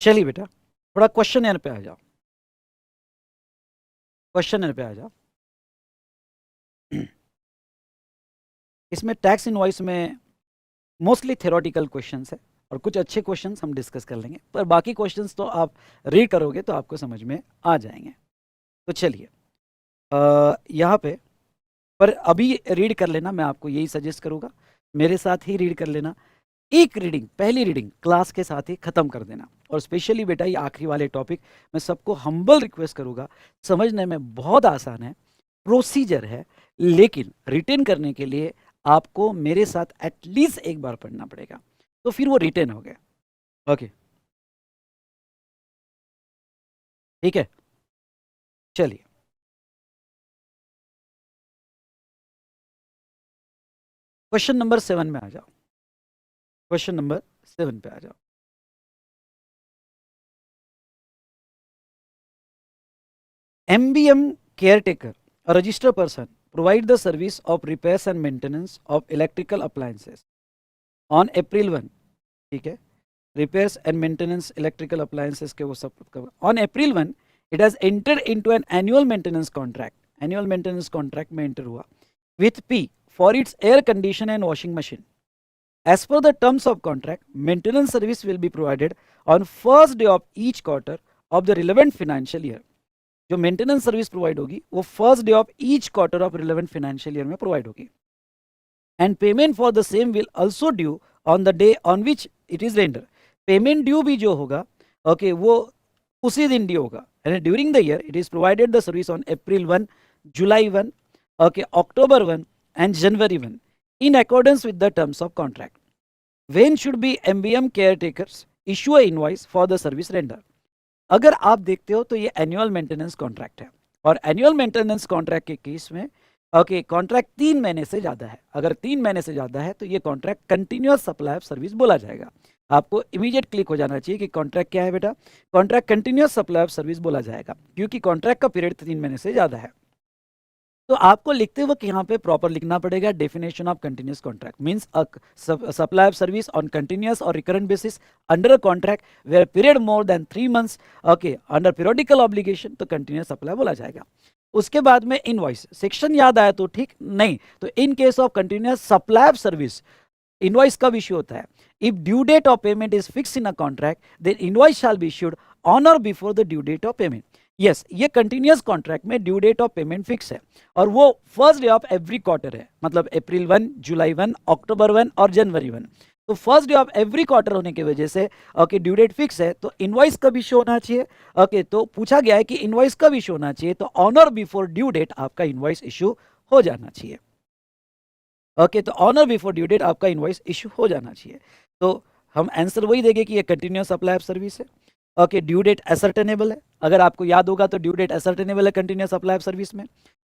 चलिए बेटा थोड़ा क्वेश्चन पे आ जाओ, क्वेश्चन पे आ जाओ। इसमें टैक्स इनवॉइस में मोस्टली थ्योरेटिकल क्वेश्चंस है और कुछ अच्छे क्वेश्चंस हम डिस्कस कर लेंगे, पर बाकी क्वेश्चंस तो आप रीड करोगे तो आपको समझ में आ जाएंगे। तो चलिए यहाँ पे, पर अभी रीड कर लेना, मैं आपको यही सजेस्ट करूँगा, मेरे साथ ही रीड कर लेना। एक रीडिंग, पहली रीडिंग क्लास के साथ ही खत्म कर देना। और स्पेशली बेटा ये आखिरी वाले टॉपिक मैं सबको हम्बल रिक्वेस्ट करूँगा, समझने में बहुत आसान है, प्रोसीजर है, लेकिन रिटेन करने के लिए आपको मेरे साथ एटलीस्ट एक बार पढ़ना पड़ेगा, तो फिर वो रिटेन हो गया। ओके ठीक है, चलिए क्वेश्चन नंबर 7 में आ जाओ, क्वेश्चन नंबर 7 पे आ जाओ। MBM caretaker, a registered person, provide the service of repairs and maintenance of electrical appliances on April 1, ठीक है, repairs and maintenance electrical appliances के वो सब cover. On April 1, it has entered into an annual maintenance contract. Annual maintenance contract में enter हुआ with P for its air conditioner and washing machine. As per the terms of contract, maintenance service will be provided on first day of each quarter of the relevant financial year. जो maintenance service provide होगी वो first day of each quarter of relevant financial year में provide होगी, and payment for the same will also due on the day on which it is render. Payment due भी जो होगा okay वो उसी दिन ड्यू होगा, and during the year it is provided the service on April 1, July 1, okay October 1 and January 1 in accordance with the terms of contract. When should be MBM caretakers issue a invoice for the service render? अगर आप देखते हो तो ये annual maintenance contract है, और annual maintenance contract के case में ओके कॉन्ट्रैक्ट 3 महीने से ज़्यादा है, अगर 3 महीने से ज़्यादा है तो ये contract continuous supply of service बोला जाएगा। आपको इमीडिएट क्लिक हो जाना चाहिए कि कॉन्ट्रैक्ट क्या है बेटा, contract continuous supply of service बोला जाएगा, क्योंकि कॉन्ट्रैक्ट का पीरियड 3 महीने से ज़्यादा है। तो आपको लिखते वक्त यहाँ पे प्रॉपर लिखना पड़ेगा, definition of continuous contract means supply of service on continuous और recurrent basis under a contract where period more than 3 months okay under periodical obligation, तो कंटिन्यूअस सप्लाई बोला जाएगा। उसके बाद में इनवॉइस सेक्शन याद आया तो ठीक, नहीं तो in case of continuous supply of service invoice कब इश्यू होता है, if due date of payment is fix in a contract then invoice shall be issued on और before the due date of payment. Yes ये continuous contract में due date of payment fix है और वो first day of every quarter है, मतलब April 1, July 1, October 1 और January 1। तो first day of every quarter होने की वजह से ओके ड्यू डेट फिक्स है, तो इनवॉइस कब इशू होना चाहिए, ओके तो पूछा गया है कि इनवॉइस कब इशू होना चाहिए, तो ऑन और बिफोर ड्यू डेट आपका इनवॉइस इशू हो जाना चाहिए। ओके तो ऑन और बिफोर ड्यू डेट आपका इनवॉइस इशू हो जाना चाहिए। तो हम आंसर वही देंगे कि ये कंटिन्यूअस सप्लाई ऑफ सर्विस है। ओके ड्यू डेट असर्टेनेबल है, अगर आपको याद होगा तो ड्यू डेट असर्टेनेबल है कंटिन्यूअस सप्लाई ऑफ सर्विस में।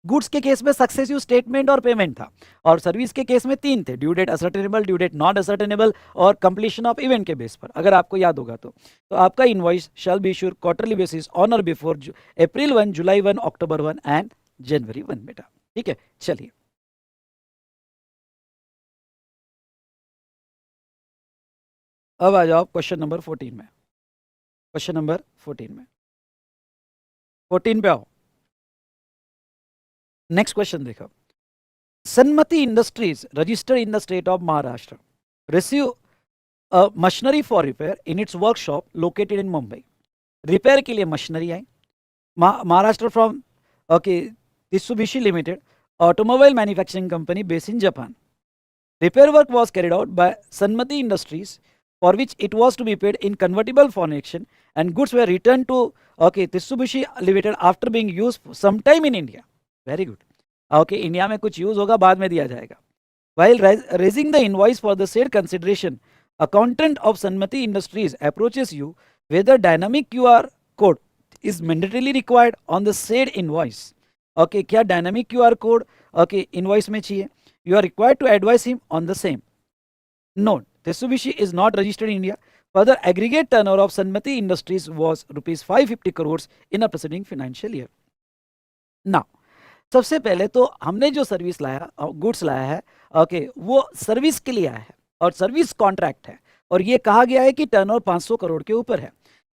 गुड्स के केस में सक्सेसिव स्टेटमेंट और पेमेंट था, और सर्विस के केस में 3 थे, due date ascertainable, due date not ascertainable और कंप्लीशन ऑफ इवेंट के बेस पर, अगर आपको याद होगा तो आपका invoice shall be issued quarterly basis on और before April 1, July 1, October 1 and January 1 बेटा। ठीक है चलिए अब आ जाओ क्वेश्चन नंबर 14 में, क्वेश्चन नंबर 14 में, 14 पे आओ। नेक्स्ट क्वेश्चन देखो, Sanmati industries registered in the state of Maharashtra receive machinery for repair in its workshop located in Mumbai. Repair के लिए मशीनरी आई Maharashtra from okay Mitsubishi Limited, automobile manufacturing company based in Japan. Repair work was carried out by Sanmati Industries, for which it was to be paid in convertible foreign exchange, and goods were returned to Mitsubishi Limited after being used sometime in India. Very good. Okay, India में कुछ use होगा बाद में दिया जाएगा. While raising the invoice for the said consideration, accountant of Sanmati Industries approaches you whether dynamic QR code is mandatorily required on the said invoice. Okay, क्या dynamic QR code okay invoice में चाहिए? You are required to advise him on the same. Note, Mitsubishi is not registered in India. Further, aggregate turnover of Sanmati Industries was rupees 550 crores in a preceding financial year. Now, सबसे पहले तो हमने जो service लाया goods लाया है okay वो service के लिए आया है और सर्विस कॉन्ट्रैक्ट है, और ये कहा गया है कि टर्नओवर 500 करोड़ के ऊपर है।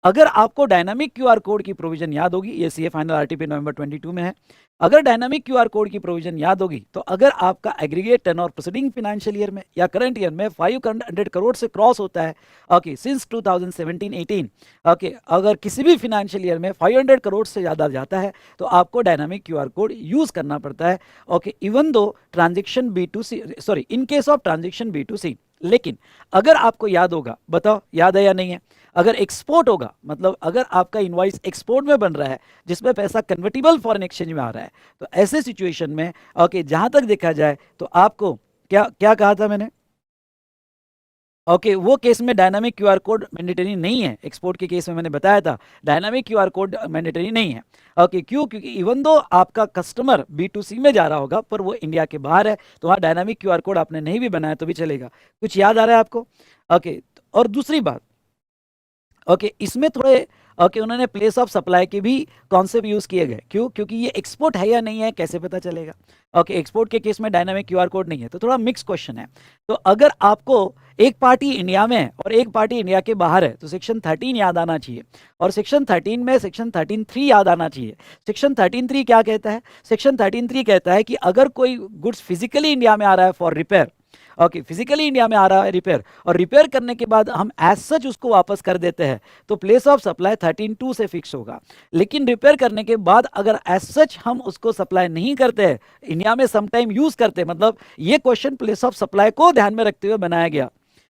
अगर आपको डायनामिक क्यूआर कोड की प्रोविजन याद होगी, ये सीए फाइनल आरटीपी नवंबर 22 में है, अगर डायनामिक क्यूआर कोड की प्रोविजन याद होगी तो अगर आपका aggregate turnover preceding financial year में या करंट ईयर में 500 करोड़ से क्रॉस होता है, ओके, सिंस 2017-18, ओके, अगर किसी भी फाइनेंशियल ईयर में 500 करोड़ से ज़्यादा जाता है तो आपको डायनामिक क्यूआर कोड यूज़ करना पड़ता है, okay, even though transaction B2C, sorry, in case of transaction B2C। लेकिन अगर आपको याद होगा, बताओ याद है या नहीं है, अगर एक्सपोर्ट होगा, मतलब अगर आपका इनवॉइस एक्सपोर्ट में बन रहा है जिसमें पैसा कन्वर्टिबल फॉरेन एक्सचेंज में आ रहा है, तो ऐसे सिचुएशन में, ओके, जहां तक देखा जाए तो आपको क्या क्या कहा था मैंने, ओके, वो केस में डायनामिक क्यूआर कोड मैंडेटरी नहीं है। एक्सपोर्ट के केस में मैंने बताया था डायनामिक क्यूआर कोड मैंडेटरी नहीं है, ओके, क्यों? क्योंकि इवन दो आपका कस्टमर B2C में जा रहा होगा पर वो इंडिया के बाहर है, तो वहाँ डायनामिक क्यूआर कोड आपने नहीं भी बनाया तो भी चलेगा। कुछ याद आ रहा है आपको? ओके, और दूसरी बात, ओके, इसमें थोड़े, ओके, उन्होंने प्लेस ऑफ सप्लाई के भी कॉन्सेप्ट यूज किए गए। क्यों? क्योंकि ये एक्सपोर्ट है या नहीं है कैसे पता चलेगा? ओके, एक्सपोर्ट के केस में डायनामिक क्यूआर कोड नहीं है, तो थोड़ा मिक्स क्वेश्चन है। तो अगर आपको एक पार्टी इंडिया में है और एक पार्टी इंडिया के बाहर है तो सेक्शन 13 याद आना चाहिए, और सेक्शन 13 में सेक्शन 13(3) याद आना चाहिए। सेक्शन 13(3) क्या कहता है? सेक्शन 13(3) कहता है कि अगर कोई गुड्स फिजिकली इंडिया में आ रहा है for repair, okay, physically India में आ रहा है रिपेयर, और रिपेयर करने के बाद हम एज सच उसको वापस कर देते हैं, तो प्लेस ऑफ सप्लाई 13(2) से फिक्स होगा। लेकिन रिपेयर करने के बाद अगर एज सच हम उसको सप्लाई नहीं करते हैं, इंडिया में समटाइम यूज करते हैं, मतलब ये क्वेश्चन प्लेस ऑफ सप्लाई को ध्यान में रखते हुए बनाया गया,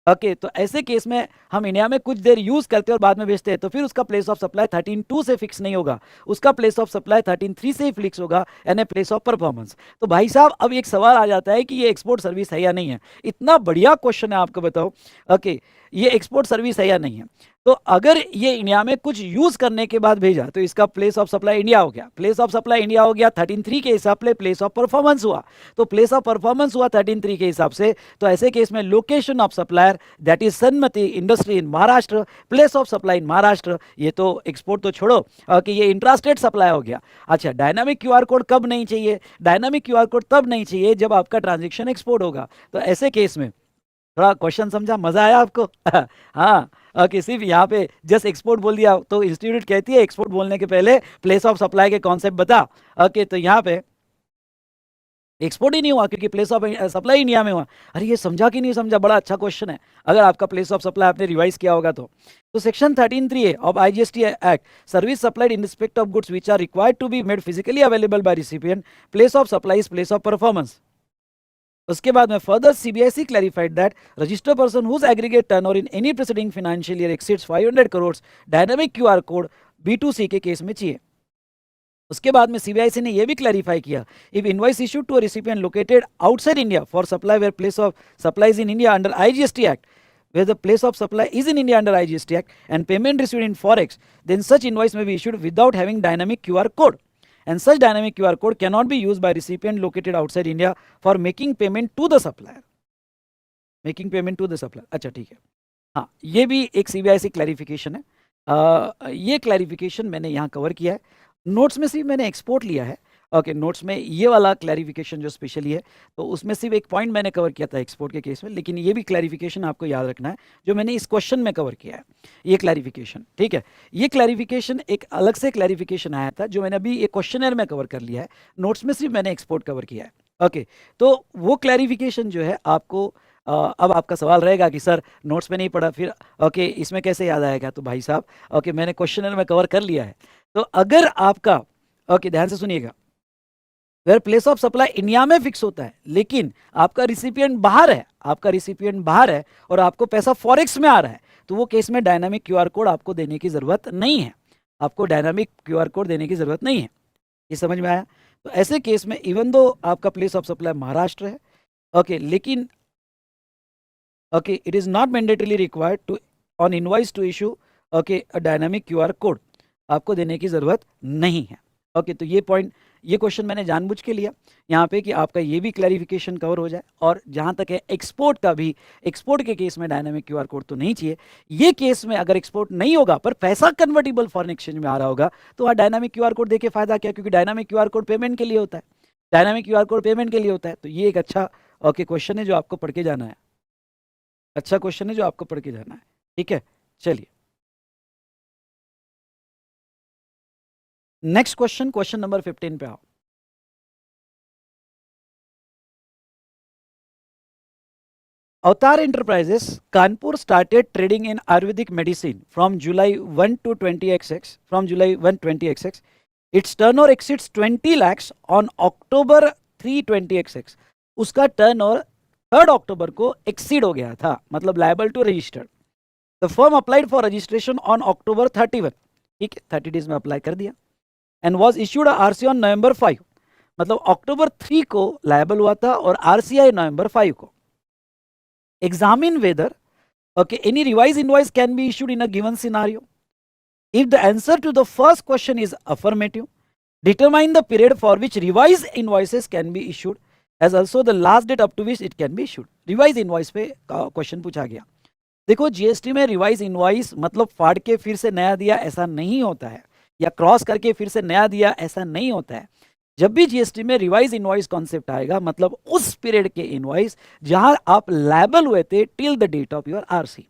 ओके, तो ऐसे केस में हम इंडिया में कुछ देर यूज करते हैं और बाद में बेचते हैं, तो फिर उसका प्लेस ऑफ सप्लाई 13(2) से फिक्स नहीं होगा, उसका प्लेस ऑफ सप्लाई 13(3) से ही फिक्स होगा, यानी प्लेस ऑफ परफॉर्मेंस। तो भाई साहब अब एक सवाल आ जाता है कि ये एक्सपोर्ट सर्विस है या नहीं है। इतना बढ़िया क्वेश्चन है, आपको बताओ, ओके, ये एक्सपोर्ट सर्विस है या नहीं है। तो अगर ये इंडिया में कुछ यूज करने के बाद भेजा तो इसका प्लेस ऑफ सप्लाई इंडिया हो गया, प्लेस ऑफ सप्लाई इंडिया हो गया, 13(3) के हिसाब से प्लेस ऑफ परफॉर्मेंस हुआ, तो प्लेस ऑफ परफॉर्मेंस हुआ 13(3) के हिसाब से, तो ऐसे केस में location of supplier that is Sanmati industry in Maharashtra, place of supply in Maharashtra. ये तो एक्सपोर्ट तो छोड़ो कि ये इंट्रास्टेट सप्लाई हो गया। अच्छा, डायनामिक क्यूआर कोड कब नहीं चाहिए? डायनामिक क्यूआर कोड तब नहीं चाहिए जब आपका ट्रांजेक्शन एक्सपोर्ट होगा। तो ऐसे केस में थोड़ा क्वेश्चन समझा, मजा आया आपको? हाँ, ओके, सिर्फ यहाँ पे जस्ट एक्सपोर्ट बोल दिया तो इंस्टीट्यूट कहती है एक्सपोर्ट बोलने के पहले प्लेस ऑफ सप्लाई के कॉन्सेप्ट बता, ओके, तो यहाँ पे एक्सपोर्ट ही नहीं हुआ क्योंकि प्लेस ऑफ सप्लाई इंडिया में हुआ। अरे ये समझा कि नहीं समझा? बड़ा अच्छा क्वेश्चन है, अगर आपका प्लेस ऑफ सप्लाई आपने रिवाइज किया होगा तो section 13(3) of IGST act, service supplied in respect of goods which are required to be made physically available by recipient, place of supply is place of performance. उसके बाद में further CBIC clarified that registered person whose aggregate turnover in any preceding financial year exceeds 500 crore dynamic QR code B2C के case में चाहिए। उसके बाद में CBIC ने यह भी क्लैरिफाई किया, if invoice issued to a recipient located outside India for supply where place of supply is in India under IGST act, where the place of supply is in India under IGST Act and payment received in Forex, then such invoice may be issued without having dynamic QR code. And such dynamic QR code cannot be used by recipient located outside India for making payment to the supplier. Making payment to the supplier. अच्छा, ठीक है, हाँ, ये भी एक CBIC clarification है। ये clarification मैंने यहाँ कवर किया है, नोट्स में सिर्फ मैंने एक्सपोर्ट लिया है। ओके, नोट्स में ये वाला क्लैरिफिकेशन जो स्पेशली है, तो उसमें सिर्फ एक पॉइंट मैंने कवर किया था एक्सपोर्ट के केस में, लेकिन ये भी क्लैरिफिकेशन आपको याद रखना है जो मैंने इस क्वेश्चन में कवर किया है, ये क्लैरिफिकेशन, ठीक है। ये क्लैरिफिकेशन एक अलग से क्लैरिफिकेशन आया था जो मैंने अभी एक क्वेश्चनर में कवर कर लिया है, नोट्स में सिर्फ मैंने एक्सपोर्ट कवर किया है। ओके, तो वो क्लैरिफिकेशन जो है आपको, अब आपका सवाल रहेगा कि सर नोट्स में नहीं पढ़ा फिर, ओके, इसमें कैसे याद आएगा? तो भाई साहब, ओके, मैंने क्वेश्चनर में कवर कर लिया है। तो अगर आपका, ओके, ध्यान से सुनिएगा, where place of supply India में फिक्स होता है लेकिन आपका रिसिपिएंट बाहर है, आपका रिसिपिएंट बाहर है और आपको पैसा फॉरेक्स में आ रहा है, तो वो केस में डायनामिक क्यूआर कोड आपको देने की जरूरत नहीं है, आपको डायनामिक क्यूआर कोड देने की जरूरत नहीं है। ये समझ में आया? तो ऐसे केस में इवन दो आपका प्लेस ऑफ सप्लाई महाराष्ट्र है, ओके, लेकिन okay, it is not mandatorily required to on invoice to issue, okay, a dynamic QR code आपको देने की जरूरत नहीं है। ओके, तो ये पॉइंट, ये क्वेश्चन मैंने जानबूझ के लिया यहाँ पे कि आपका ये भी क्लैरिफिकेशन कवर हो जाए। और जहाँ तक है एक्सपोर्ट का भी, एक्सपोर्ट के केस में डायनामिक क्यूआर कोड तो नहीं चाहिए। ये केस में अगर एक्सपोर्ट नहीं होगा पर पैसा कन्वर्टिबल फॉरेन एक्सचेंज में आ रहा होगा तो वहाँ डायनामिक क्यूआर कोड देके फायदा क्या? क्योंकि डायनामिक क्यूआर कोड पेमेंट के लिए होता है, डायनामिक क्यूआर कोड पेमेंट के लिए होता है। तो ये एक अच्छा, ओके, क्वेश्चन है जो आपको पढ़ के जाना है, अच्छा क्वेश्चन है जो आपको पढ़ के जाना है, ठीक है। चलिए, नेक्स्ट क्वेश्चन, क्वेश्चन नंबर 15 पे आओ। Avatar Enterprises, Kanpur started trading in Ayurvedic medicine from July 1 to 20XX. From July 1, 20XX. Its turnover exceeds 20 lakhs on October 3, 20XX. उसका टर्नओवर 3 अक्टूबर को एक्सीड हो गया था, मतलब liable to register. The firm applied for registration on October 31, ठीक है, 30 days में apply कर दिया, and was issued RC on November 5, मतलब October 3 को लायबल हुआ था और आरसीआई November 5 को। Examine whether, okay, any revised invoice can be issued in a given scenario. If the answer to the first question is affirmative, determine the period for which revised invoices can be issued as also the last date up to which it can be issued. Revised invoice पे question पूछा गया। देखो GST में revise invoice मतलब फाड़ के फिर से नया दिया ऐसा नहीं होता है, या क्रॉस करके फिर से नया दिया ऐसा नहीं होता है। जब भी जीएसटी में रिवाइज इनवॉइस कॉन्सेप्ट आएगा, मतलब उस पीरियड के इनवॉइस जहां आप लायबल हुए थे till the date of your RC,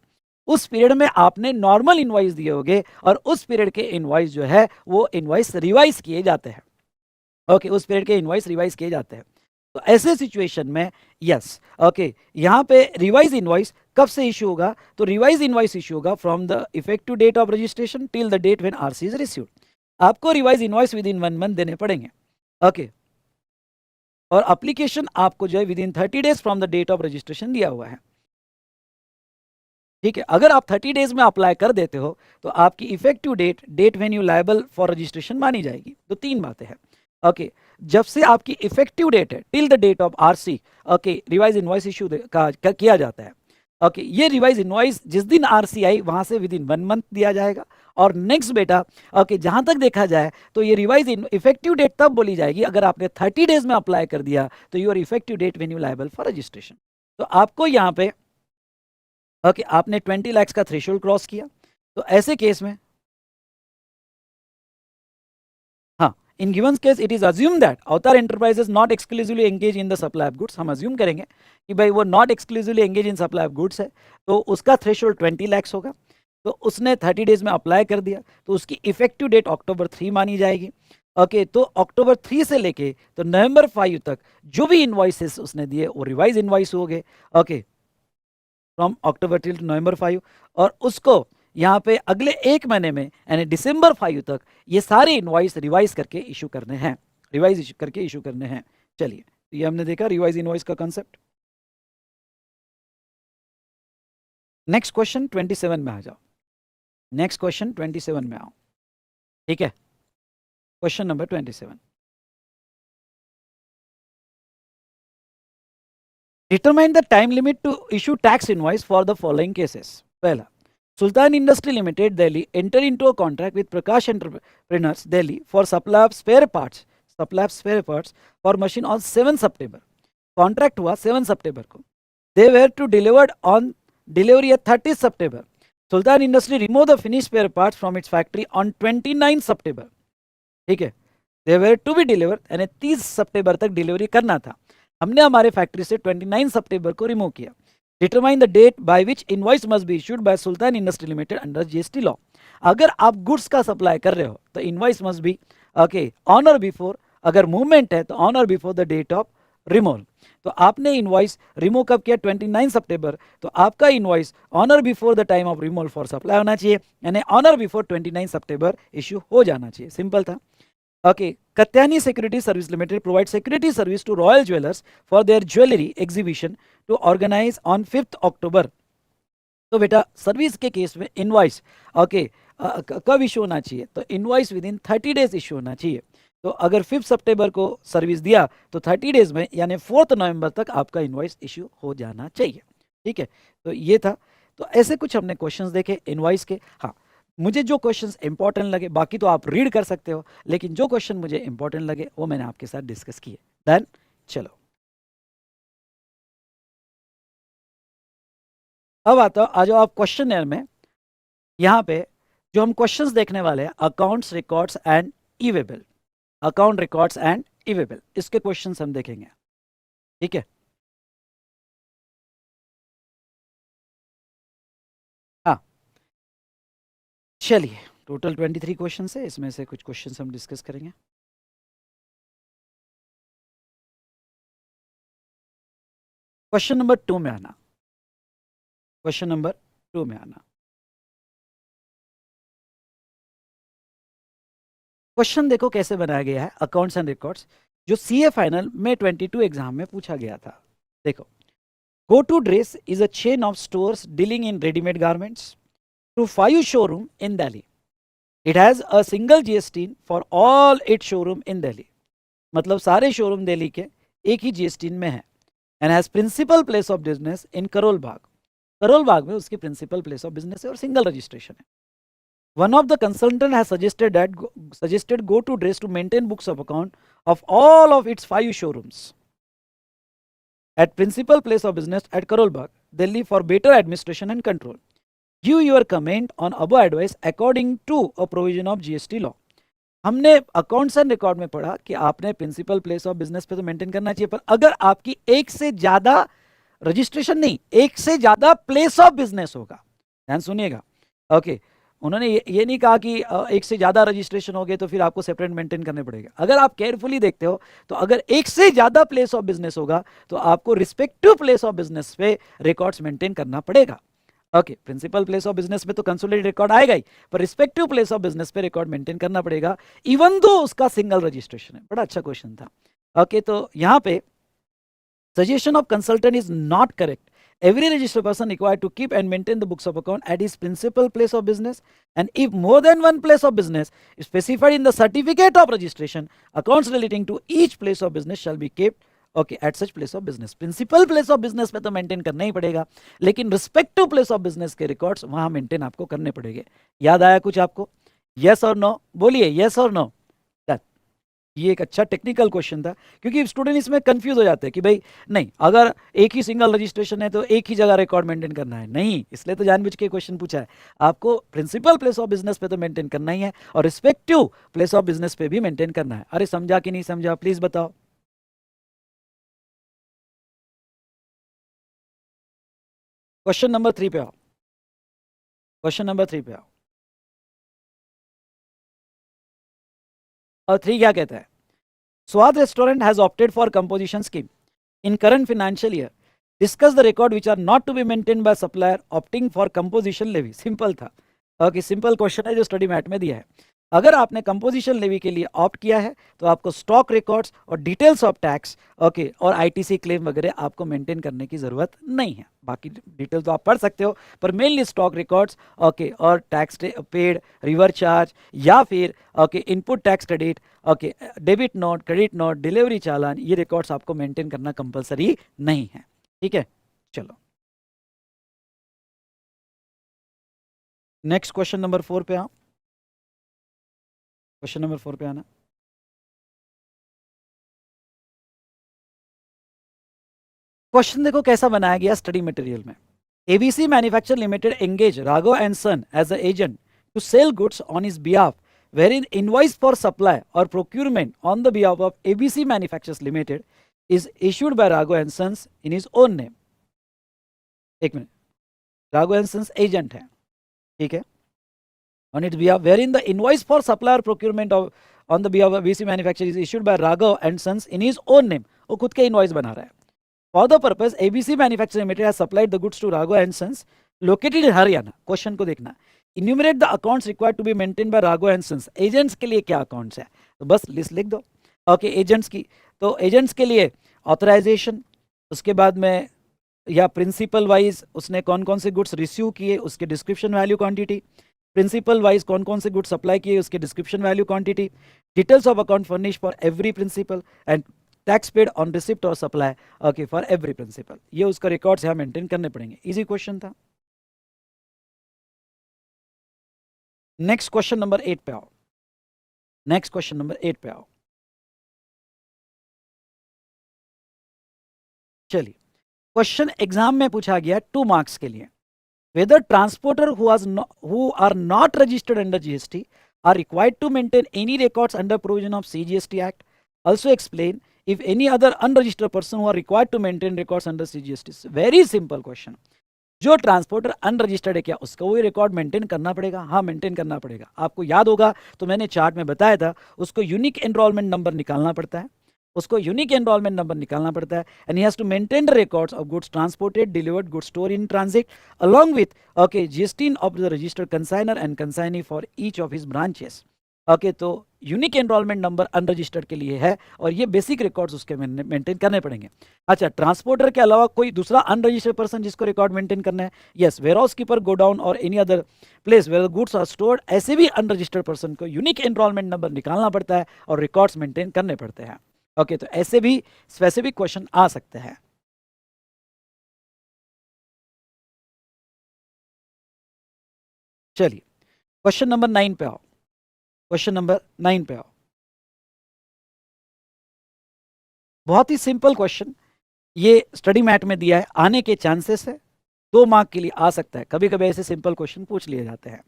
उस पीरियड में आपने नॉर्मल इनवॉइस दिए होंगे और उस पीरियड के इनवॉइस जो है वो इनवॉइस रिवाइज किए जाते हैं। ओके, उस पीरियड के इनवॉइस रिवाइज किए जाते हैं। तो ऐसे सिचुएशन में यस, ओके, यहाँ पे रिवाइज इनवॉइस कब से इशू होगा? तो रिवाइज इनवॉइस इशू होगा from the effective date of registration till the date when RC is received. आपको revise invoice within 1 month देने पड़ेंगे। ओके, और एप्लीकेशन आपको जो है within 30 days from the date of registration दिया हुआ है। ठीक है, अगर आप 30 डेज में अप्लाई कर देते हो तो आपकी effective date when you liable for registration मानी जाएगी। तो 3 बातें हैं। ओके, जब से आपकी इफेक्टिव डेट है till the date of RC, okay, revise invoice issue किया जाता है। ओके, ये रिवाइज इनवॉइस जिस दिन आरसी आई वहां से विद इन 1 मंथ दिया जाएगा। और नेक्स्ट बेटा, ओके, जहां तक देखा जाए तो ये रिवाइज इफेक्टिव डेट तब बोली जाएगी अगर आपने 30 डेज में अप्लाई कर दिया तो your effective date when you liable for registration. तो आपको यहाँ पे ओके, आपने 20 लाख का थ्रेशोल्ड क्रॉस किया, तो ऐसे केस में हाँ, in given case it is assume that Avatar enterprises not exclusively engage in the supply of goods. हम अज्यूम करेंगे कि भाई वो not exclusively engage in supply of goods है, तो उसका थ्रेशोल्ड 20 लाख होगा। तो उसने 30 डेज में अप्लाई कर दिया तो उसकी इफेक्टिव डेट October 3 मानी जाएगी। ओके, तो October 3 से लेके तो November 5 तक जो भी इनवॉइसेस उसने दिए वो रिवाइज इनवॉइस हो गए। Okay, from October till November 5, और उसको यहाँ पे अगले 1 महीने में यानी December 5 तक ये सारे इनवॉइस रिवाइज करके इशू करने हैं, रिवाइज इशू करके इशू करने हैं। चलिए, तो ये हमने देखा रिवाइज इनवॉइस का कंसेप्ट। नेक्स्ट क्वेश्चन 27 में आ जाओ। नेक्स्ट क्वेश्चन 27 में आओ। ठीक है, question number 27, determine the time limit to issue tax invoice for the following cases. पहला, Sultan Industry Limited, Delhi, enter into a contract with Prakash Entrepreneurs, Delhi, for supply of spare parts for machine on 7 September. Contract हुआ 7 September को. They were to delivered on delivery at 30 September. Sultan Industry removed the finished spare parts from its factory on 29 September. ठीक है, they were to be delivered यानी 30 सितंबर तक delivery करना था। हमने हमारे फैक्ट्री से 29 सितंबर को रिमूव किया। Determine the date by which invoice must be issued by Sultan industry limited under GST law. अगर आप गुड्स का सप्लाई कर रहे हो तो invoice must be okay on और बिफोर, अगर मूवमेंट है तो ऑन और before the date of removal. तो आपने इनवॉइस रिमूव कब किया? 29 सितंबर, तो आपका इनवॉइस ऑन और before the time of removal for supply होना चाहिए, यानी ऑन और बिफोर 29 सितंबर इशू हो जाना चाहिए। सिंपल था। Okay, Katyani Security Service Limited provides security service to Royal Jewelers for their jewelry exhibition to organize on 5th October. तो बेटा सर्विस के केस में इनवॉइस ओके कब इशू होना चाहिए? तो invoice within 30 days issue होना चाहिए। तो अगर 5 सितंबर को सर्विस दिया तो 30 डेज में यानी 4 नवंबर तक आपका इनवॉइस इशू हो जाना चाहिए। ठीक है, तो ये था। तो ऐसे कुछ हमने क्वेश्चंस देखे इनवॉइस के। हाँ, मुझे जो क्वेश्चंस इंपॉर्टेंट लगे, बाकी तो आप रीड कर सकते हो, लेकिन जो क्वेश्चन मुझे इंपॉर्टेंट लगे वो मैंने आपके साथ डिस्कस किए। डन, चलो अब आता हूं, आ जाओ आप क्वेश्चन में। यहाँ पे जो हम क्वेश्चंस देखने वाले हैं, accounts records and e way bill, account records and e way bill, इसके क्वेश्चंस हम देखेंगे। ठीक है, हाँ, चलिए टोटल 23 क्वेश्चन है, इसमें से कुछ क्वेश्चन हम डिस्कस करेंगे। क्वेश्चन नंबर 2 में आना, क्वेश्चन नंबर 2 में आना। क्वेश्चन देखो कैसे बनाया गया है, अकाउंट्स एंड रिकॉर्ड्स, जो सीए फाइनल में 22 एग्जाम में पूछा गया था। देखो, go to dress is a chain of stores dealing in readymade garments to 5 showroom in Delhi. It has a single GST for all its showroom in Delhi. मतलब सारे showroom Delhi के एक ही GST में है। And has principal place of business in Karol Bagh. Karol Bagh में उसकी principal place of business है और सिंगल रजिस्ट्रेशन है। One of the consultant has suggested go to dress to maintain books of account of all of its 5 showrooms at principal place of business at Karol Bagh, Delhi for better administration and control. Give your comment on above advice according to a provision of GST law. हमने accounts and record में पढ़ा कि आपने principal place of business पे तो maintain करना चाहिए, पर अगर आपकी एक से ज्यादा रजिस्ट्रेशन नहीं, एक से ज्यादा प्लेस ऑफ बिजनेस होगा, ध्यान सुनिएगा, ओके। उन्होंने ये नहीं कहा कि एक से ज्यादा रजिस्ट्रेशन हो गए तो फिर आपको सेपरेट मेंटेन करने पड़ेगा। अगर आप केयरफुली देखते हो तो अगर एक से ज्यादा प्लेस ऑफ बिजनेस होगा तो आपको रिस्पेक्टिव प्लेस ऑफ बिजनेस पे रिकॉर्ड्स मेंटेन करना पड़ेगा। Okay, principal place of business पे तो कंसोलिडेटेड रिकॉर्ड आएगा ही, पर रिस्पेक्टिव प्लेस ऑफ बिजनेस पे रिकॉर्ड मेंटेन करना पड़ेगा, इवन दो उसका सिंगल रजिस्ट्रेशन है। बड़ा अच्छा क्वेश्चन था। ओके, तो यहाँ पे suggestion of consultant is not correct. Every registered person required to keep and maintain the books of account at his principal place of business, and if more than one place of business is specified in the certificate of registration, accounts relating to each place of business shall be kept okay at such place of business. Principal place of business पे तो maintain करना ही पड़ेगा, लेकिन respective place of business के records वहां maintain आपको करने पड़ेंगे। याद आया कुछ आपको? यस और नो बोलिए, यस और नो। ये एक अच्छा टेक्निकल क्वेश्चन था, क्योंकि स्टूडेंट इसमें कंफ्यूज हो जाते हैं कि भाई नहीं, अगर एक ही सिंगल रजिस्ट्रेशन है तो एक ही जगह रिकॉर्ड मेंटेन करना है, नहीं, इसलिए तो जानबूझ के क्वेश्चन पूछा है। आपको प्रिंसिपल प्लेस ऑफ बिजनेस पे तो मेंटेन करना ही है और रिस्पेक्टिव प्लेस ऑफ बिजनेस पे भी मेंटेन करना है। अरे समझा कि नहीं समझा, प्लीज बताओ। क्वेश्चन नंबर 3 पे आओ, क्वेश्चन नंबर 3 पे आओ। और 3 क्या कहता है? Swad restaurant has opted for composition scheme in current financial year. Discuss the record which are not to be maintain by supplier opting for composition levy. Simple था, ओके, सिंपल क्वेश्चन है जो study mat में दिया है। अगर आपने composition levy के लिए ऑप्ट किया है तो आपको स्टॉक रिकॉर्ड्स और डिटेल्स ऑफ टैक्स, ओके, और आईटीसी क्लेम वगैरह आपको मेंटेन करने की जरूरत नहीं है। बाकी डिटेल तो आप पढ़ सकते हो, पर मेनली स्टॉक रिकॉर्ड्स, ओके, और टैक्स पेड, रिवर चार्ज, या फिर okay input tax credit, okay, debit note, credit note, delivery challan, ये रिकॉर्ड्स आपको मेंटेन करना कंपलसरी नहीं है। ठीक है, चलो नेक्स्ट क्वेश्चन नंबर 4 पे आओ। क्वेश्चन नंबर 4 पे आना। क्वेश्चन देखो कैसा बनाया गया स्टडी मटेरियल में। ABC manufacture limited engage Raghav and son as a agent to sell goods on his behalf, wherein invoice for supply or procurement on the behalf of ABC Manufacturers Limited is issued by Raghav and Sons in his own name। एक minute, Raghav and Sons agent है, ठीक है, on its behalf, wherein the invoice for supply or procurement of on the behalf of ABC Manufacturers is issued by Raghav and Sons in his own name। वो खुद के invoice बना रहा है। For the purpose, ABC Manufacturers Limited has supplied the goods to Raghav and Sons located in Haryana। Question को देखना, enumerate the accounts required to be maintain by Raghav and sons. Agents के लिए क्या अकाउंट्स है, तो बस लिस्ट लिख दो। ओके, एजेंट्स की, तो एजेंट्स के लिए ऑथराइजेशन, उसके बाद में या प्रिंसिपल वाइज उसने कौन कौन से गुड्स रिसीव किए उसके description value quantity, principal wise कौन कौन से गुड्स सप्लाई किए उसके description value quantity, details of account furnish for every principal and tax paid on receipt और supply, okay, for every principal. ये उसका रिकॉर्ड्स यहाँ मेंटेन करने पड़ेंगे। इजी क्वेश्चन था। नेक्स्ट क्वेश्चन नंबर 8 पे आओ, नेक्स्ट क्वेश्चन नंबर 8 पे आओ। चलिए, क्वेश्चन एग्जाम में पूछा गया 2 मार्क्स के लिए। Whether transporter who are not registered under GST are required to maintain any records under provision of CGST act. Also explain if any other unregistered person who are required to maintain records under CGST। Very simple question। जो transporter unregistered है क्या उसका वही record maintain करना पड़ेगा? हाँ, maintain करना पड़ेगा। आपको याद होगा तो मैंने चार्ट में बताया था, उसको यूनिक एनरोलमेंट नंबर निकालना पड़ता है, उसको यूनिक एनरोलमेंट नंबर निकालना पड़ता है, and he has to maintain the records of goods transported, delivered, goods store in transit along with okay GST of the registered consignor and consignee for each of his branches। Okay तो unique enrolment number unregistered के लिए है और ये basic records उसके maintain करने पड़ेंगे। अच्छा, ट्रांसपोर्टर के अलावा कोई दूसरा अनरजिस्टर्ड पर्सन जिसको रिकॉर्ड मेंटेन करना है? Yes, warehouse keeper, godown or any other place where goods are stored, ऐसे भी अनरजिस्टर्ड पर्सन को यूनिक एनरोलमेंट नंबर निकालना पड़ता है और रिकॉर्ड्स मेंटेन करने पड़ते हैं। ओके तो ऐसे भी स्पेसिफिक क्वेश्चन आ सकते हैं। चलिए क्वेश्चन नंबर 9 पे आओ, क्वेश्चन नंबर 9 पे आओ। बहुत ही सिंपल क्वेश्चन, ये स्टडी मैट में दिया है, आने के चांसेस है 2 मार्क के लिए आ सकता है, कभी कभी ऐसे सिंपल क्वेश्चन पूछ लिए जाते हैं।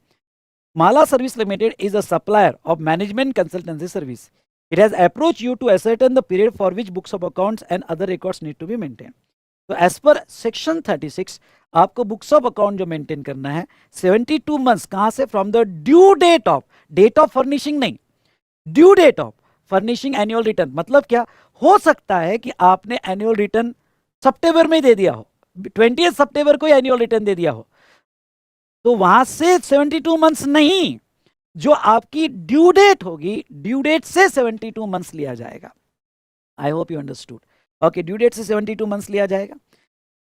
Mala service limited is a supplier of management consultancy service, it has approach you to ascertain the period for which books of accounts and other records need to be maintain. तो as per section 36 आपको books of account जो maintain करना है 72 months, कहां से? From the due date of, date of furnishing नहीं, due date of furnishing annual return. मतलब क्या हो सकता है कि आपने एनुअल रिटर्न सितंबर में दे दिया हो, 20 सितंबर को एनुअल रिटर्न दे दिया हो, तो वहां से 72 मंथ्स नहीं, जो आपकी ड्यू डेट होगी, ड्यू डेट से 72 मंथ्स लिया जाएगा। I hope you understood. Okay, due date से 72 मंथ्स लिया जाएगा।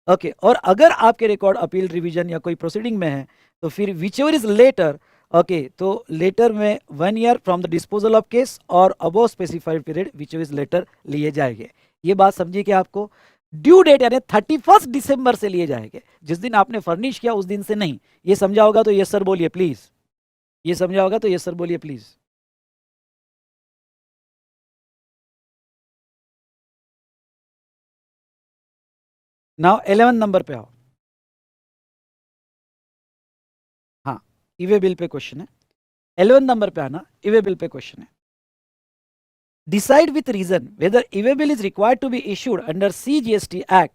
ओके और अगर आपके रिकॉर्ड अपील, रिवीजन या कोई प्रोसीडिंग में है तो फिर whichever is later, okay तो लेटर में 1 year from the disposal of case और above specified period whichever is later लिए जाएंगे। ये बात समझिए कि आपको ड्यू डेट यानी 31 दिसंबर से लिए जाएंगे, जिस दिन आपने फर्निश किया उस दिन से नहीं। ये समझा होगा तो यस सर बोलिए प्लीज, ये समझा होगा तो यस सर बोलिए प्लीज। नाउ 11 नंबर पे आओ। हाँ, ईवे बिल पे क्वेश्चन है, 11 नंबर पे आना, ईवे बिल पे क्वेश्चन है। Decide with reason whether e-way bill is required to be issued under CGST Act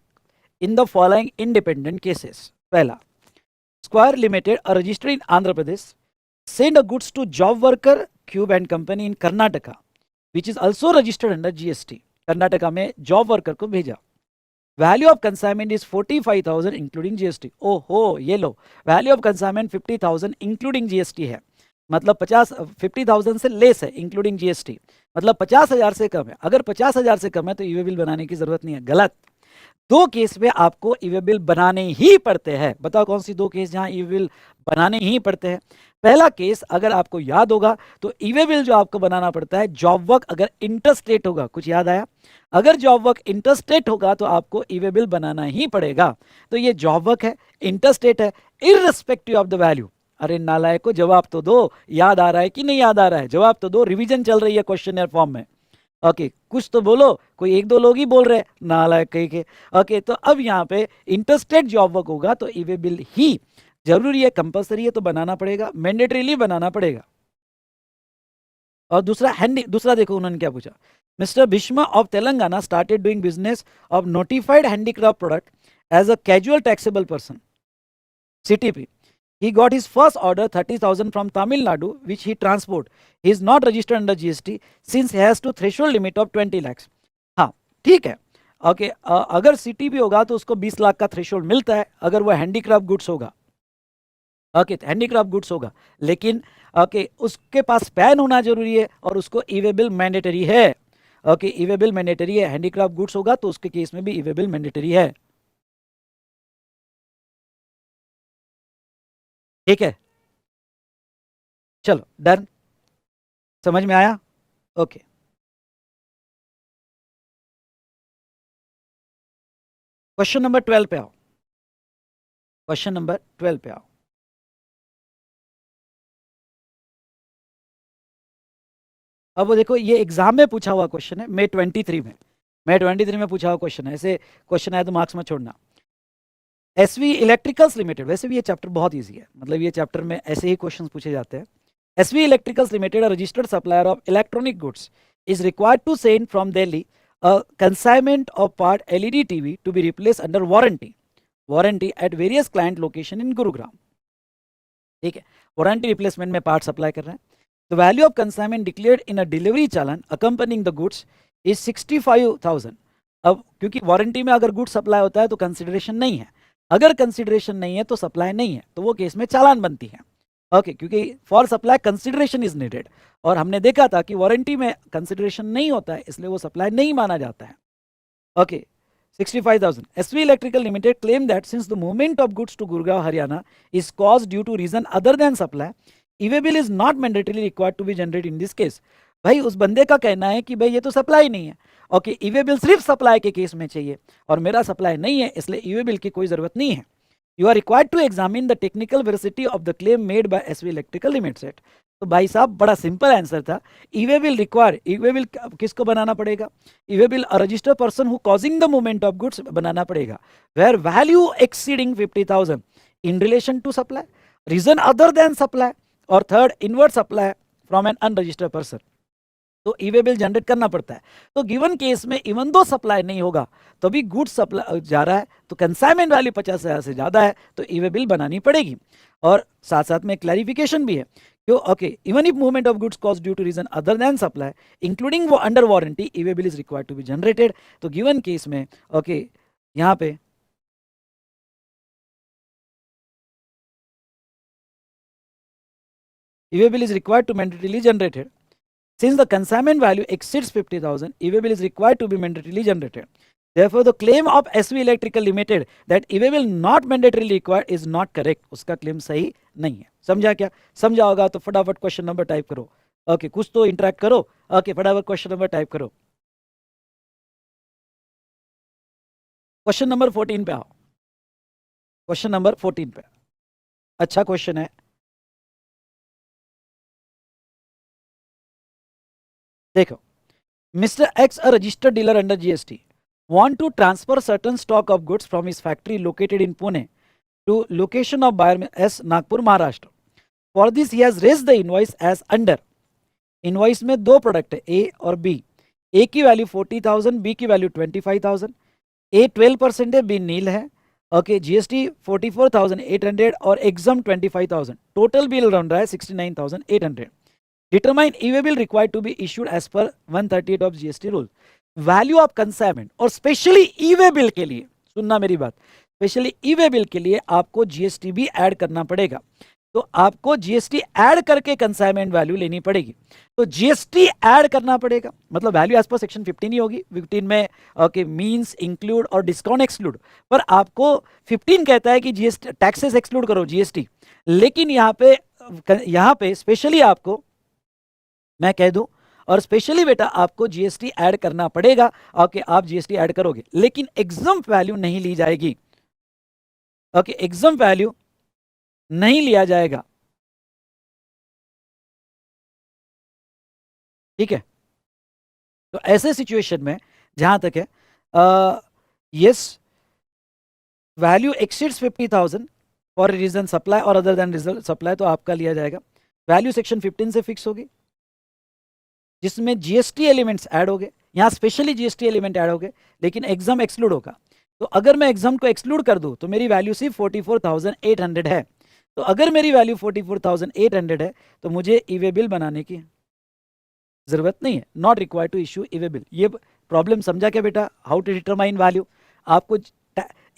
in the following independent cases. पहला, Square Limited, a registered in Andhra Pradesh, send a goods to job worker Cube and Company in Karnataka, which is also registered under GST. Karnataka में job worker को भेजा। Value of consignment is 45,000 including GST. ओहो, ये लो, value of consignment 50,000 including GST है, मतलब 50,000 से less है इंक्लूडिंग जीएसटी, मतलब 50,000 से कम है। अगर 50,000 से कम है तो ईवे बिल बनाने की जरूरत नहीं है। गलत, 2 केस में आपको ईवे बिल बनाने ही पड़ते हैं। बताओ कौन सी 2 केस जहां ईवे बिल बनाने ही पड़ते हैं? पहला केस अगर आपको याद होगा तो ईवे बिल जो आपको बनाना पड़ता है जॉब वर्क अगर इंटरस्टेट होगा, कुछ याद आया? अगर जॉब वर्क इंटरस्टेट होगा तो आपको ईवे बिल बनाना ही पड़ेगा। तो ये जॉब वर्क है, इंटरस्टेट है, इररिस्पेक्टिव ऑफ द वैल्यू। अरे नालायक को जवाब तो दो, याद आ रहा है कि नहीं याद आ रहा है? जवाब तो दो, रिवीजन चल रही है क्वेश्चन फॉर्म में। ओके कुछ तो बोलो, कोई 1-2 लोग ही बोल रहे नालायक कहीं के। ओके तो अब यहाँ पे इंटरस्टेट जॉब वर्क होगा तो ईवे बिल ही जरूरी है, कंपलसरी है, तो बनाना पड़ेगा, मैंडेटरीली बनाना पड़ेगा। और दूसरा देखो उन्होंने क्या पूछा। Mister Bhishma of Telangana started doing business of notified handicraft product as a casual taxable person, CTP. He got his first order 30,000 from Tamil Nadu, which he transport. He is not registered under GST since he has to threshold limit of 20 lakhs. हाँ ठीक है, okay अगर CTP होगा तो उसको 20 लाख का threshold मिलता है अगर वो हैंडीक्राफ्ट गुड्स होगा। ओके हैंडीक्राफ्ट गुड्स होगा, लेकिन ओके उसके पास पैन होना जरूरी है और उसको ईवे बिल मैंडेटरी है। ओके ईवे बिल मैंडेटरी है, हैंडीक्राफ्ट गुड्स होगा तो उसके केस में भी ईवे बिल मैंडेटरी है। ठीक है, चलो डन, समझ में आया? ओके क्वेश्चन नंबर 12 पे आओ, क्वेश्चन नंबर 12 पे आओ। अब वो देखो ये एग्जाम में पूछा हुआ क्वेश्चन है, May 23 में, May 23 में पूछा हुआ क्वेश्चन है। ऐसे क्वेश्चन आया तो मार्क्स में छोड़ना। SV इलेक्ट्रिकल्स लिमिटेड, वैसे भी ये चैप्टर बहुत इजी है, मतलब ये चैप्टर में ऐसे ही क्वेश्चंस पूछे जाते हैं। SV electricals limited, a registered supplier of electronic goods, is required to send from Delhi a consignment of part LED TV to be replaced under warranty warranty at various client location in Gurugram. ठीक है, warranty replacement में part supply कर रहे हैं। The value of consignment declared in a delivery challan accompanying the goods is 65,000। अब क्योंकि warranty में अगर गुड्स सप्लाई होता है तो कंसिडरेशन नहीं है, अगर कंसिडरेशन नहीं है तो सप्लाई नहीं है, तो वो केस में चालान बनती है। ओके, क्योंकि for supply consideration is needed, और हमने देखा था कि वारंटी में कंसिडरेशन नहीं होता है, इसलिए वो सप्लाई नहीं माना जाता है। Okay, 65,000. SV Electrical Limited claimed that since the movement of goods to Gurgaon, Haryana is caused due to reason other than supply, e-way bill is not mandatorily required to be generated in this case. भाई उस बंदे का कहना है कि भाई ये तो सप्लाई नहीं है। ओके, ई-वे बिल सिर्फ सप्लाई के केस में चाहिए, और मेरा सप्लाई नहीं है, इसलिए ई-वे बिल की कोई जरूरत नहीं है। You are required to examine the technical veracity of the claim made by SV electrical limited. तो भाई साहब बड़ा सिंपल आंसर था, e way bill require, e way bill किसको बनाना पड़ेगा? E way bill a registered person who causing the movement of goods बनाना पड़ेगा, where value exceeding 50,000 in relation to supply, reason other than supply, और third inward supply from an unregistered person. तो e-way bill generate करना पड़ता है। तो given case में even though supply नहीं होगा तो भी गुड्स सप्लाई जा रहा है, तो कंसाइनमेंट वैल्यू 50,000 से ज़्यादा है, तो ई-वे बिल बनानी पड़ेगी। और साथ साथ में क्लैरिफिकेशन भी है क्यों? Okay, even if movement of goods cause due to reason other than supply including वो under warranty, e way bill is required to be generated. तो गिवन केस में ओके, यहाँ पे e way bill is required to mandatorily generated. Since the consignment value exceeds 50,000, e-way bill is required to be mandatorily generated. Therefore, the claim of SV Electrical Limited that e-way bill not mandatorily required is not correct. उसका claim सही नहीं है। समझा क्या? समझा होगा तो फटाफट क्वेश्चन नंबर टाइप करो। ओके, कुछ तो इंटरेक्ट करो। ओके, फटाफट क्वेश्चन नंबर टाइप करो। क्वेश्चन नंबर 14 पे आओ। क्वेश्चन नंबर 14 पे। अच्छा क्वेश्चन है, देखो। Mr. X, a registered dealer under GST, want to transfer certain stock of goods from his factory located in Pune to location of buyer S, Nagpur, Maharashtra. For this, he has raised the invoice as under. Invoice में दो product है, ए और B. ए की value 40,000, B की value 25,000। ए 12% है, B Neil है। Okay, GST 44,800 और exam 25,000। Total bill run रहा है 69,800। Determine e-way bill required to be issued as per 138 of GST rule. Value of consignment, और स्पेशली ई-वे बिल के लिए सुनना मेरी बात, स्पेशली ई-वे बिल के लिए आपको जीएसटी भी ऐड करना पड़ेगा। तो आपको जीएसटी ऐड करके कंसाइनमेंट वैल्यू लेनी पड़ेगी। तो जीएसटी ऐड करना पड़ेगा, मतलब वैल्यू एज पर सेक्शन 15 ही होगी। 15 में ओके मींस इंक्लूड और डिस्काउंट एक्सक्लूड, पर आपको 15 कहता है कि जीएसटी टैक्सेस एक्सक्लूड करो जीएसटी, लेकिन यहाँ पे स्पेशली आपको मैं कह दूं, और स्पेशली बेटा आपको जीएसटी ऐड करना पड़ेगा। ओके, आप जीएसटी ऐड करोगे, लेकिन एग्जाम वैल्यू नहीं ली जाएगी। ओके, एग्जाम वैल्यू नहीं लिया जाएगा। ठीक है, तो ऐसे सिचुएशन में जहां तक है yes, value exceeds 50,000 for reason supply और अदर देन रीजन सप्लाई, तो आपका लिया जाएगा। वैल्यू सेक्शन 15 से फिक्स होगी, जिसमें जीएसटी एलिमेंट्स ऐड हो गए। यहाँ स्पेशली जीएसटी एलिमेंट ऐड हो गए, लेकिन एग्जाम एक्सक्लूड होगा। तो अगर मैं एग्जाम को एक्सक्लूड कर दूं तो मेरी वैल्यू सिर्फ 44,800 है। तो अगर मेरी वैल्यू 44,800 है तो मुझे ई-वे बिल बनाने की जरूरत नहीं है। Not required to issue e-way bill. ये प्रॉब्लम समझा क्या बेटा? How to determine value. आपको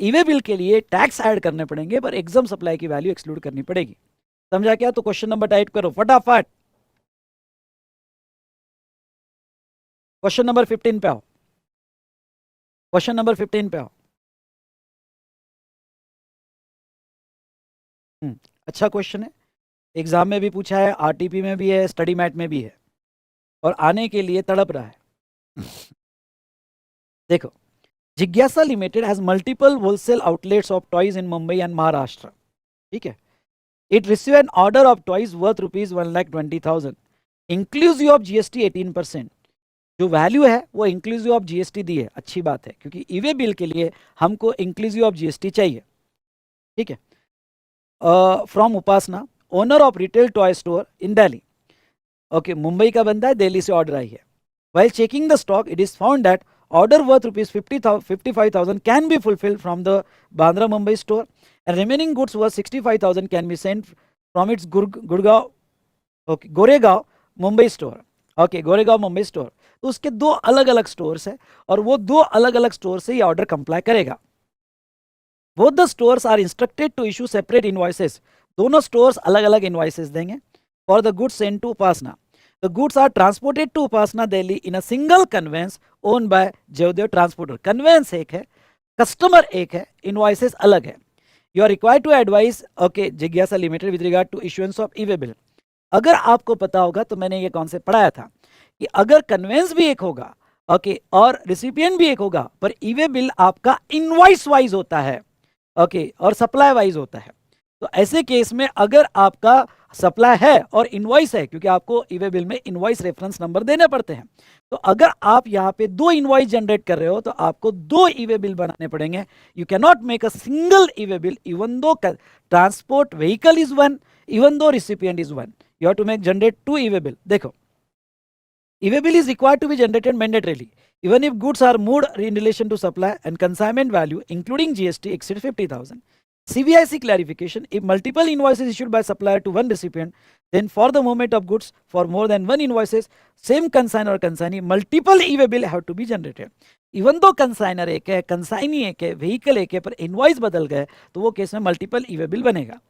ई-वे बिल के लिए टैक्स ऐड करने पड़ेंगे, पर एग्जाम सप्लाई की वैल्यू एक्सक्लूड करनी पड़ेगी। समझा क्या? तो क्वेश्चन नंबर टाइप करो फटाफट। क्वेश्चन नंबर 15 पे आओ। क्वेश्चन नंबर 15 पे आओ। अच्छा क्वेश्चन है, एग्जाम में भी पूछा है, आरटीपी में भी है, स्टडी मैट में भी है, और आने के लिए तड़प रहा है। देखो, जिज्ञासा limited has multiple wholesale outlets of toys in Mumbai and Maharashtra. ठीक है, it receive an order of toys worth ₹1,20,000 inclusive of GST 18%। जो वैल्यू है वो इंक्लूसिव ऑफ जीएसटी दी है। अच्छी बात है, क्योंकि ई-वे बिल के लिए हमको इंक्लूसिव ऑफ जीएसटी चाहिए। ठीक है, from Upasana, owner of retail toy store in Delhi. Okay, Mumbai का बंदा है, दिल्ली से ऑर्डर आई है। While checking the stock, it is found that order worth rupees 55,000 can be fulfilled from the Bandra Mumbai store, and remaining goods worth 65,000 can be sent from its Gurgaon, okay, Goregaon Mumbai store. Okay, Goregaon Mumbai store. तो उसके दो अलग अलग stores है और वो दो अलग अलग स्टोर से ये ऑर्डर कंप्लाई करेगा। Both the stores are instructed to issue separate invoices. दोनों स्टोर्स अलग अलग इनवॉइसेस देंगे for the goods sent to Upasana. The goods are transported to Upasana Delhi in a single conveyance owned by Jaidev transporter. Conveyance एक है, customer एक है, invoices अलग है। You are required to advise okay जिज्ञासा limited with regard to issuance of e way bill. अगर आपको पता होगा तो मैंने ये कॉन्सेप्ट पढ़ाया था कि अगर कन्वेंस भी एक होगा ओके और रिसिपिएंट भी एक होगा पर ई-वे बिल आपका इनवॉइस वाइज होता है ओके और सप्लाई वाइज होता है। तो ऐसे केस में अगर आपका सप्लाई है और इनवॉइस है, क्योंकि आपको ई-वे बिल में इनवॉइस रेफरेंस नंबर देने पड़ते हैं, तो अगर आप यहाँ पे दो इनवॉइस जनरेट कर रहे हो तो आपको दो ई-वे बिल बनाने पड़ेंगे। You can not make a single e-way bill even though transport vehicle is one, even though recipient is one. You have to generate two e-way bill. देखो, e-way bill is required to be generated mandatorily even if goods are moved in relation to supply and consignment value including GST exceed 50,000. CVIC clarification: if multiple invoices issued by supplier to one recipient, then for the movement of goods for more than one invoices, same consignor or consignee, multiple e-way bill have to be generated. Even though consignor एक है, consignee एक है, vehicle एक है, पर invoice बदल गए तो वो केस में multiple e-way bill बनेगा।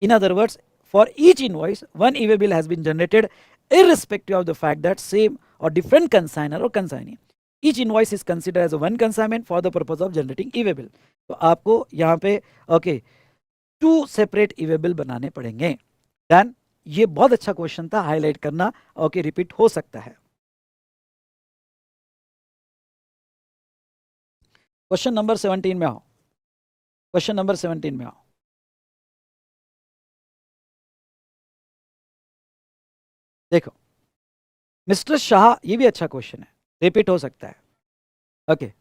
In other words, for each invoice, one e-way bill has been generated irrespective of the fact that same or different consignor or consignee. Each invoice is considered as a one consignment for the purpose of generating e-way bill. तो आपको यहाँ पे okay two separate e-way bill बनाने पड़ेंगे। Done. ये बहुत अच्छा question था, हाईलाइट करना ओके रिपीट हो सकता है। क्वेश्चन नंबर 17 में आओ, क्वेश्चन नंबर 17 में आओ। देखो मिस्टर शाह, ये भी अच्छा क्वेश्चन है, रिपीट हो सकता है ओके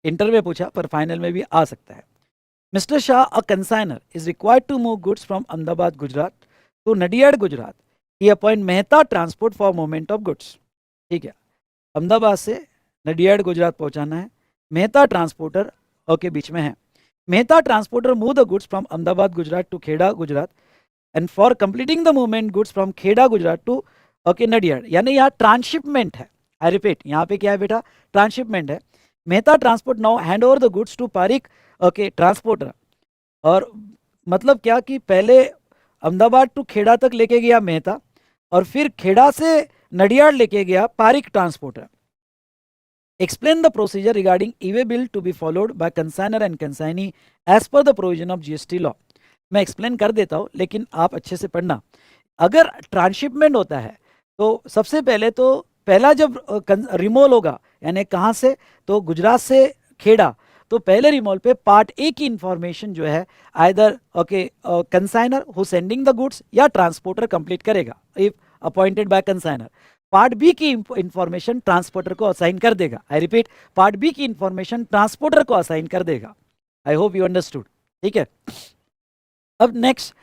इंटर में पूछा पर फाइनल में भी आ सकता है। Mister Shah, a consignor is required to move goods from Ahmedabad Gujarat to Nadiad Gujarat. He appoint Mehta transport for movement of goods. ठीक है, अहमदाबाद से नडियाड गुजरात पहुंचाना है, मेहता ट्रांसपोर्टर ओके बीच में है। Mehta transporter move the goods from Ahmedabad Gujarat to Kheda Gujarat and for completing the movement goods from Kheda Gujarat to okay Nadiad. यानी यहाँ ट्रांसशिपमेंट है। आई रिपीट, यहाँ पे क्या है बेटा, ट्रांसशिपमेंट है। Mehta transport now hand over the goods to Parik okay transporter. और मतलब क्या कि पहले अहमदाबाद टू खेड़ा तक लेके गया मेहता और फिर खेड़ा से नडियाड लेके गया Parik transporter. Explain the procedure regarding e-way bill to be followed by consignor and consignee as per the provision of GST law. मैं एक्सप्लेन कर देता हूँ लेकिन आप अच्छे से पढ़ना। अगर ट्रांसशिपमेंट होता है तो सबसे पहले तो पहला जब रिमोल होगा, यानी कहाँ से, तो गुजरात से खेड़ा, तो पहले रिमोल पे पार्ट ए की इंफॉर्मेशन जो है either okay consignor who sending the goods या ट्रांसपोर्टर कंप्लीट करेगा if appointed by consignor. Part B की इंफॉर्मेशन ट्रांसपोर्टर को असाइन कर देगा। आई रिपीट, पार्ट बी की इंफॉर्मेशन ट्रांसपोर्टर को असाइन कर देगा। I hope you understood. ठीक है, अब नेक्स्ट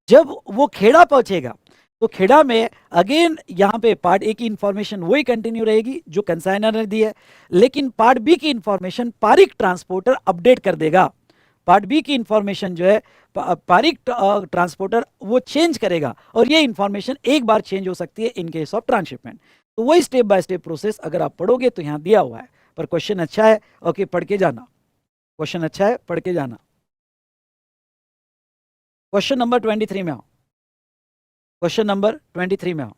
जब वो खेड़ा पहुंचेगा तो खेड़ा में अगेन यहाँ पे पार्ट ए की इंफॉर्मेशन वही कंटिन्यू रहेगी जो कंसाइनर ने दी है, लेकिन पार्ट बी की इंफॉर्मेशन पारिक ट्रांसपोर्टर अपडेट कर देगा। पार्ट बी की इंफॉर्मेशन जो है पारिक ट्रांसपोर्टर वो चेंज करेगा और ये इंफॉर्मेशन एक बार चेंज हो सकती है इन केस ऑफ ट्रांसशिपमेंट। तो वही स्टेप बाय स्टेप प्रोसेस अगर आप पढ़ोगे तो यहाँ दिया हुआ है, पर क्वेश्चन अच्छा है ओके पढ़ के जाना। क्वेश्चन अच्छा है, पढ़ के जाना। क्वेश्चन नंबर 23 में आओ, क्वेश्चन नंबर 23 में आओ।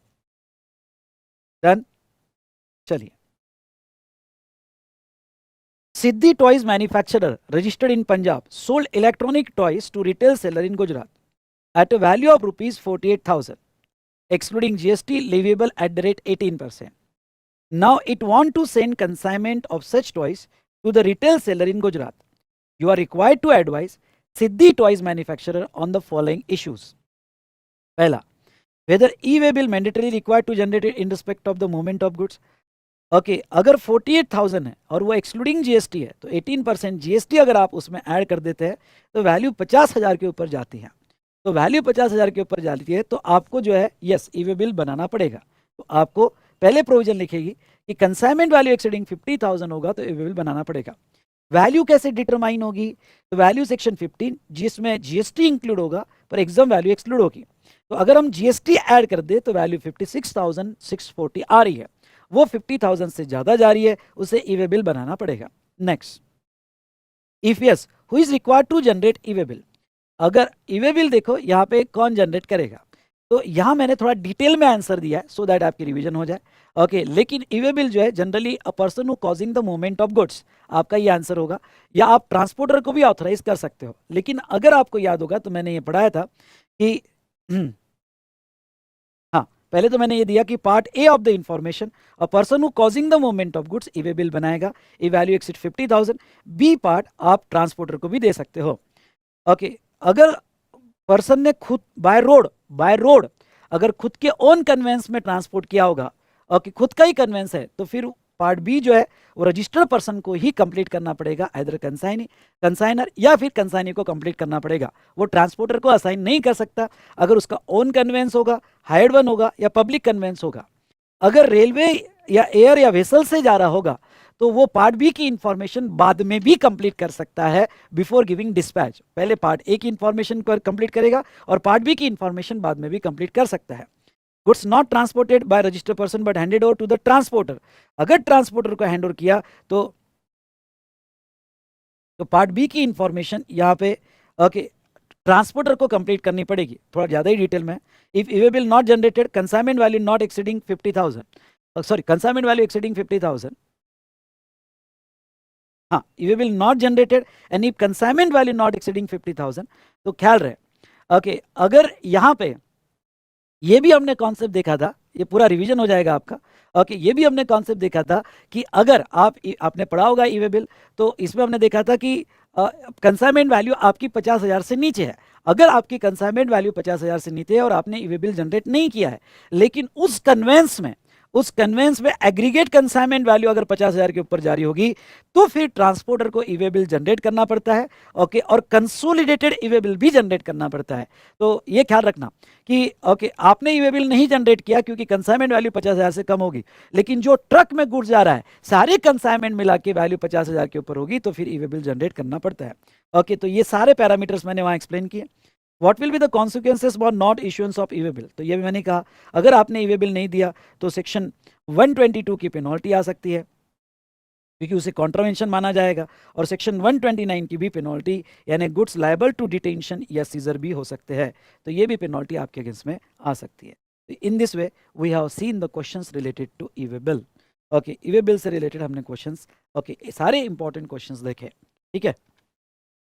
डन, चलिए। Siddhi toys manufacturer registered in Punjab sold electronic toys to retail seller in Gujarat at a value of rupees 48,000 excluding GST leviable at the rate 18%. Now it want to send consignment of such toys to the retail seller in Gujarat. You are required to advise Siddhi toys manufacturer on the following issues. पहला, whether e-way bill mandatorily required to generate it in respect of the movement of goods. Okay अगर 48,000 है और वो excluding GST है तो 18% GST अगर आप उसमें ऐड कर देते हैं तो वैल्यू 50,000 के ऊपर जाती है। तो वैल्यू 50,000 के ऊपर जाती है तो आपको जो है यस ई-वे बिल बनाना पड़ेगा। तो आपको पहले प्रोविजन लिखेगी कि कंसाइनमेंट वैल्यू एक्सीडिंग 50,000 होगा तो इवेबल बनाना पड़ेगा। वैल्यू कैसे डिटरमाइन होगी? तो वैल्यू सेक्शन 15 जिसमें जीएसटी इंक्लूड होगा पर एग्जाम वैल्यू एक्सक्लूड होगी। तो अगर हम जीएसटी ऐड कर दे तो वैल्यू 56,640 आ रही है, वो 50,000 से ज्यादा जा रही है, उसे ईवे बिल बनाना पड़ेगा। Next, if yes who is required to generate e-way bill. अगर ईवे बिल देखो यहाँ पे कौन जनरेट करेगा, तो यहाँ मैंने थोड़ा डिटेल में आंसर दिया है सो दैट आपकी रिवीजन हो जाए। ओके लेकिन ईवे बिल जो है generally a person who causing the movement of goods, आपका ये आंसर होगा। या आप ट्रांसपोर्टर को भी ऑथराइज कर सकते हो, लेकिन अगर आपको याद होगा तो मैंने ये पढ़ाया था कि हाँ, पहले तो मैंने ये दिया कि part A of the information, a person who causing the movement of goods e way bill बनाएगा, ई वैल्यू एक्सिड 50,000। बी पार्ट आप ट्रांसपोर्टर को भी दे सकते हो। ओके अगर पर्सन ने खुद बाय रोड अगर खुद के ओन कन्वेंस में ट्रांसपोर्ट किया होगा, ओके खुद का ही कन्वेंस है, तो फिर पार्ट बी जो है वो रजिस्टर्ड पर्सन को ही कंप्लीट करना पड़ेगा, आइदर कंसाइनर या फिर कंसाइनी को कंप्लीट करना पड़ेगा। वो ट्रांसपोर्टर को असाइन नहीं कर सकता अगर उसका ओन कन्वेंस होगा, हायर्ड वन होगा या पब्लिक कन्वेंस होगा। अगर रेलवे या एयर या वेसल से जा रहा होगा तो वो पार्ट बी की इंफॉर्मेशन बाद में भी कंप्लीट कर सकता है बिफोर गिविंग डिस्पैच। पहले पार्ट ए की इंफॉर्मेशन पर कंप्लीट करेगा और पार्ट बी की इंफॉर्मेशन बाद में भी कंप्लीट कर सकता है। Goods not transported by registered person but handed over to the transporter, अगर ट्रांसपोर्टर को हैंड ओवर किया तो पार्ट बी की इंफॉर्मेशन यहाँ पे ओके ट्रांसपोर्टर को कंप्लीट करनी पड़ेगी। थोड़ा ज्यादा ही डिटेल में, if e-way bill not generated consignment value not exceeding 50,000, sorry consignment value exceeding 50,000, हाँ e-way bill not generated and if consignment value not exceeding 50,000, तो ख्याल रहे ओके अगर यहाँ पे ये भी हमने कॉन्सेप्ट देखा था, ये पूरा रिवीजन हो जाएगा आपका। ओके ये भी हमने कॉन्सेप्ट देखा था कि अगर आपने पढ़ा होगा ईवे बिल, तो इसमें हमने देखा था कि कंसाइनमेंट वैल्यू आपकी 50,000 से नीचे है। अगर आपकी कंसाइनमेंट वैल्यू 50,000 से नीचे है और आपने ईवे बिल जनरेट नहीं किया है, लेकिन उस कन्वेंस में एग्रीगेट कंसाइनमेंट वैल्यू अगर 50,000 के ऊपर जारी होगी, तो फिर ट्रांसपोर्टर को ईवे बिल जनरेट करना पड़ता है। ओके और कंसोलिडेटेड ईवे बिल भी जनरेट करना पड़ता है। तो ये ख्याल रखना कि ओके आपने ईवे बिल नहीं जनरेट किया क्योंकि कंसाइनमेंट वैल्यू 50,000 से कम होगी, लेकिन जो ट्रक में गुड्स जा रहा है सारे कंसाइनमेंट मिला के वैल्यू 50,000 के ऊपर होगी, तो फिर ईवे बिल जनरेट करना पड़ता है। ओके तो ये सारे पैरामीटर्स मैंने वहां एक्सप्लेन किए। What will be the consequences for not issuance of e-way bill, तो ये भी मैंने कहा अगर आपने ईवे बिल नहीं दिया तो सेक्शन 122 की पेनल्टी आ सकती है क्योंकि उसे कॉन्ट्रावेंशन माना जाएगा, और सेक्शन 129 की भी पेनल्टी यानी गुड्स लायबल टू डिटेंशन या सीजर भी हो सकते हैं, तो ये भी पेनल्टी आपके अगेंस्ट में आ सकती है। In this way we have seen the questions related to e-way bill. Okay e-way bill से रिलेटेड हमने क्वेश्चंस ओके सारे इंपॉर्टेंट क्वेश्चंस देखे, ठीक है।